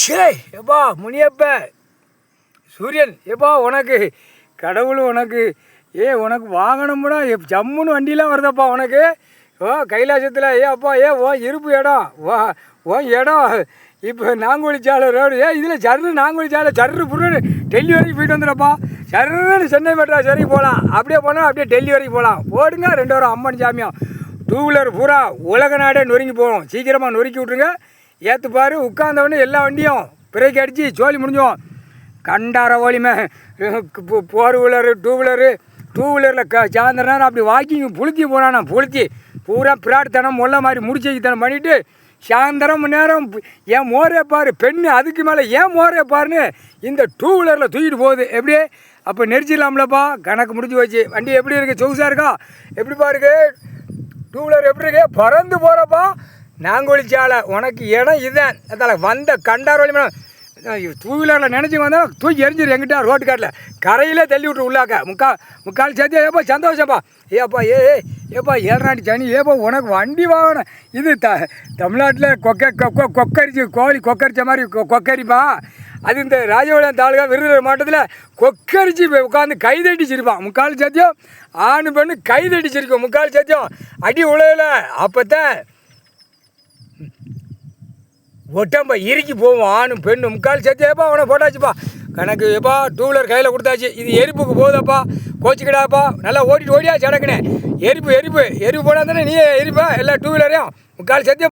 ஷே எப்பா முனியப்ப சூரியன் எப்பா உனக்கு கடவுள் உனக்கு உனக்கு வாங்கணும்னா ஜம்முன்னு வண்டிலாம் வருதப்பா உனக்கு கைலாசத்தில் அப்பா ஓ இருப்பு இடம் ஓ இடம் இப்போ நாங்குழிச்சாலை ரோடு இதில் சர்ரு நாங்குழிச்சாலை சர்ரு புருன்னு டெல்லி வரைக்கும் போயிட்டு வந்துடுறப்பா சர்ருன்னு சென்னை மெட்ராஸ் வரைக்கும் போகலாம் அப்படியே போனால் அப்படியே டெல்லி வரைக்கும் போகலாம் போடுங்க 2 வாரம் அம்மன் சாமியம் 2 வீலர் பூரா உலக நாடே நொறுங்கி போகும் சீக்கிரமாக நொறுக்கி விட்ருங்க ஏற்றுப்பார் உட்காந்தவொடனே எல்லா வண்டியும் பிரேக் அடித்து சோழி முடிஞ்சோம் கண்டார ஓலிமே 4 வீலரு 2 வீலரு 2 வீலரில் சாயந்தர நேரம் அப்படி வாக்கிங் புளுத்தி போனானா புளுத்தி பூரா பிராட்தனம் முல்லை மாதிரி முடிச்சைத்தனம் பண்ணிவிட்டு சாயந்தரம் நேரம் ஏன் மோரே பாரு பெண்ணு அதுக்கு மேலே ஏன் மோரே பாருன்னு இந்த 2 வீலரில் தூக்கிட்டு போகுது எப்படி அப்போ நெரிச்சிடலாம்லப்பா கணக்கு முடிஞ்சு போச்சு வண்டி எப்படி இருக்குது சொகுசாக இருக்கா எப்படி பாருக்கு 2 வீலர் எப்படி இருக்கு பறந்து போகிறப்பா நாங்கொழிச்சாலை உனக்கு இடம் இதுதான் அதில் வந்த கண்டார் வழி 2 வீலரில் நினச்சி வந்தால் தூக்கி எரிஞ்சிரு எங்கிட்ட ரோட்டு காட்டில் கரையிலே தள்ளி விட்ரு உள்ளாக்க முக்கால் சேர்த்து ஏப்பா சந்தோஷப்பா ஏப்பா ஏப்பா ஏறாண்டி சனி ஏப்பா உனக்கு வண்டி வாங்கணும் இது தமிழ்நாட்டில் கொக்கரிச்சு கோழி கொக்கரிச்ச மாதிரி கொக்கரிப்பா அது இந்த ராஜபாளையம் தாலுகா விருதுநகர் மாவட்டத்தில் கொக்கரிச்சு உட்காந்து கைதட்டிச்சிருப்பான் முக்கால் சத்தியம் ஆணு பெண்ணு கைதட்டிச்சிருக்கோம் முக்கால் சத்தியம் அடி உழையில அப்போத்தான் ஒட்டம்பா இறுக்கி போவோம் ஆணும் பெண்ணும் முக்கால் சேர்த்தியாப்பா அவனை போட்டாச்சுப்பா கணக்கு எப்பா 2 வீலர் கையில் கொடுத்தாச்சு இது எரிப்புக்கு போகுதப்பா கோச்சிக்கிடாப்பா நல்லா ஓடிட்டு ஓடியா சடக்குனே எரிப்பு போனால் தானே நீ எரிப்பா எல்லா 2 வீலரையும் முக்கால் சேர்த்தியா